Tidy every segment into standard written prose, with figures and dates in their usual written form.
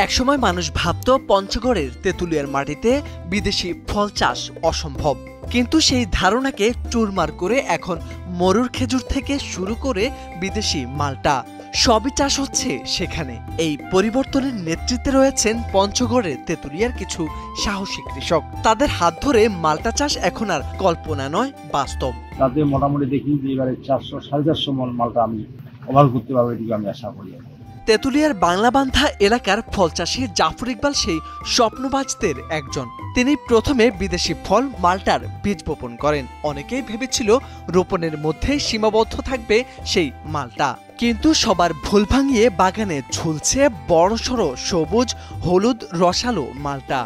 একসময় মানুষ ভাবত পঞ্চগড়ের তেঁতুলিয়ার মাটিতে বিদেশি ফল চাষ অসম্ভব, কিন্তু সেই ধারণাকে চুরমার করে এখন মরুর খেজুর থেকে শুরু করে বিদেশি মালটা সবই চাষ হচ্ছে সেখানে। এই পরিবর্তনের নেতৃত্বে রয়েছেন পঞ্চগড়ের তেঁতুলিয়ার কিছু সাহসী কৃষক। তাদের হাত ধরে মালটা চাষ এখন আর কল্পনা নয়, বাস্তব। তাতে মোটামুটি দেখি যে এবারে 400-450 মন মালটা আমি ওভার করতে পারবো, এদিকে আমি আশা করি। তেঁতুলিয়ার বাংলাবান্ধা এলাকার ফল চাষী জাফর ইকবাল সেই স্বপ্নবাজদের একজন। তিনি প্রথমে বিদেশি ফল মালটার বীজ বপন করেন। অনেকেই ভেবেছিল রোপণের মধ্যেই সীমাবদ্ধ থাকবে সেই মালটা, কিন্তু সবার ভুল ভাঙিয়ে বাগানে ঝুলছে বড়সড় সবুজ হলুদ রসালো মালটা,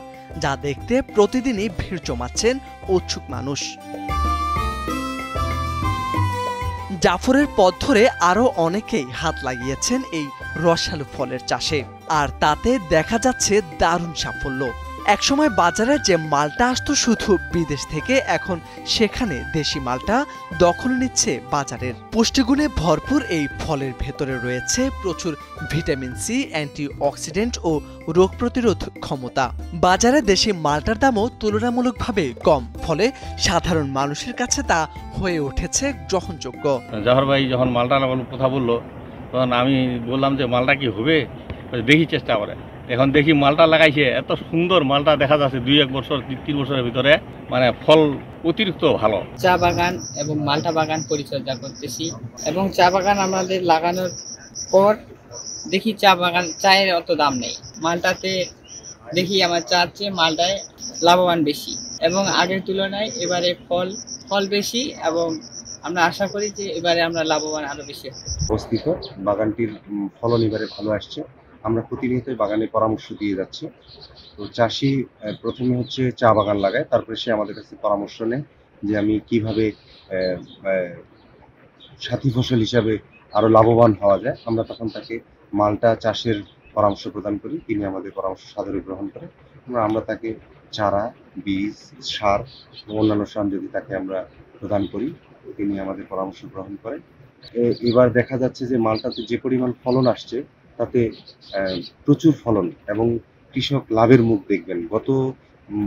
যা দেখতে প্রতিদিনই ভিড় জমাচ্ছেন উৎসুক মানুষ। জাফরের পথ ধরে আরো অনেকেই হাত লাগিয়েছেন এই রসালো ফলের চাষে, আর তাতে দেখা যাচ্ছে দারুণ সাফল্য। একসময় বাজারে যে মালটা আসতো শুধু বিদেশ থেকে, এখন সেখানে দেশি মালটা দখল নিচ্ছে বাজারের। পুষ্টিগুণে ভরপুর এই ফলের ভেতরে রয়েছে প্রচুর ভিটামিন সি, অ্যান্টিঅক্সিডেন্ট ও রোগ প্রতিরোধ ক্ষমতা। বাজারে দেশি মালটার দামও তুলনামূলকভাবে কম, ফলে সাধারণ মানুষের কাছে তা হয়ে উঠেছে গ্রহণযোগ্য। জাফর ভাই যখন মালটা কথা বললো, তখন আমি বললাম যে মালটা কি হবে, দেখি চেষ্টা করে। এখন দেখি মালটা লাগাইছে, এত সুন্দর মালটা দেখা যাচ্ছে 2-1 বছর 3 বছরের ভিতরে, মানে ফল অতিরিক্ত ভালো। চা বাগান এবং মালটা বাগান পরিচর্যা করতেছি, এবং চা বাগান আমাদের লাগানোর পর দেখি চায়ের অত দাম নেই। মালটাতে দেখি আমার চার চেয়ে মালটায় লাভবান বেশি, এবং আগের তুলনায় এবারে ফল বেশি, এবং আমরা আশা করি যে এবারে আমরা লাভবান আরো বেশি হবে। অবস্থিত বাগানটির ফলন এবারে ভালো আসছে। আমরা প্রতিনিয়ত বাগানে পরামর্শ দিয়ে যাচ্ছি। তো চাষি প্রথমে হচ্ছে চা বাগান লাগায়, তারপরে সে আমাদের কাছে পরামর্শ নেয় যে আমি কিভাবে সাথী ফসল হিসাবে আরো লাভবান হওয়া যায়। আমরা তখন তাকে মালটা চাষের পরামর্শ প্রদান করি, তিনি আমাদের পরামর্শ সাদরে গ্রহণ করে। আমরা তাকে চারা, বীজ, সার ও অন্যান্য যদি তাকে আমরা প্রদান করি, তিনি আমাদের পরামর্শ গ্রহণ করেন। এবার দেখা যাচ্ছে যে মালটাতে যে পরিমাণ ফলন আসছে, তাতে প্রচুর ফলন, এবং কৃষক লাভের মুখ দেখবেন। গত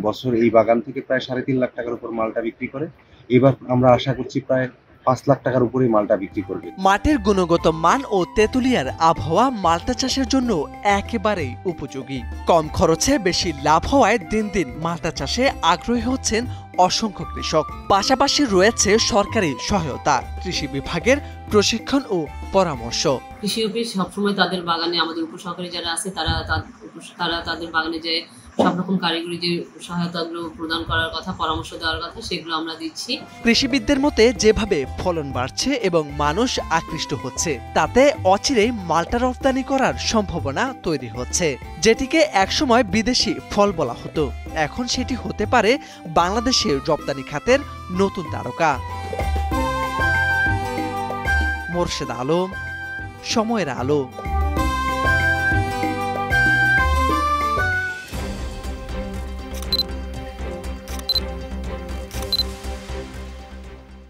বছর এই বাগান থেকে প্রায় 3.5 লাখ টাকার উপর মালটা বিক্রি করে। এবার আমরা আশা করছি প্রায় 5 লাখ টাকার উপরেই মালটা বিক্রি করবে। মাটির গুণগত মান ও তেঁতুলিয়ার আবহাওয়া মালটা চাষের জন্য একেবারেই উপযোগী। কম খরচে বেশি লাভ হওয়ায় দিন দিন মালটা চাষে আগ্রহী হচ্ছেন অসংখ্য কৃষক। পাশাপাশি রয়েছে সরকারি সহায়তা, কৃষি বিভাগের প্রশিক্ষণ ও পরামর্শ। কৃষি অফিস সবসময় তাদের বাগানে, আমাদের উপসহকারী যারা আছে তারা তাদের বাগানে যে সব রকম কারিগরি যে সহায়তাগুলো প্রদান করার কথা, পরামর্শ দেওয়ার কথা, সেগুলো আমরা দিচ্ছি। কৃষিবিদদের মতে যেভাবে ফলন বাড়ছে এবং মানুষ আকৃষ্ট হচ্ছে, তাতে অচিরেই মালটা রপ্তানি করার সম্ভাবনা তৈরি হচ্ছে। যেটিকে একসময় বিদেশি ফল বলা হতো, এখন সেটি হতে পারে বাংলাদেশের রপ্তানি খাতের নতুন তারকা। মোরশেদ আলম, সময়ের আলো।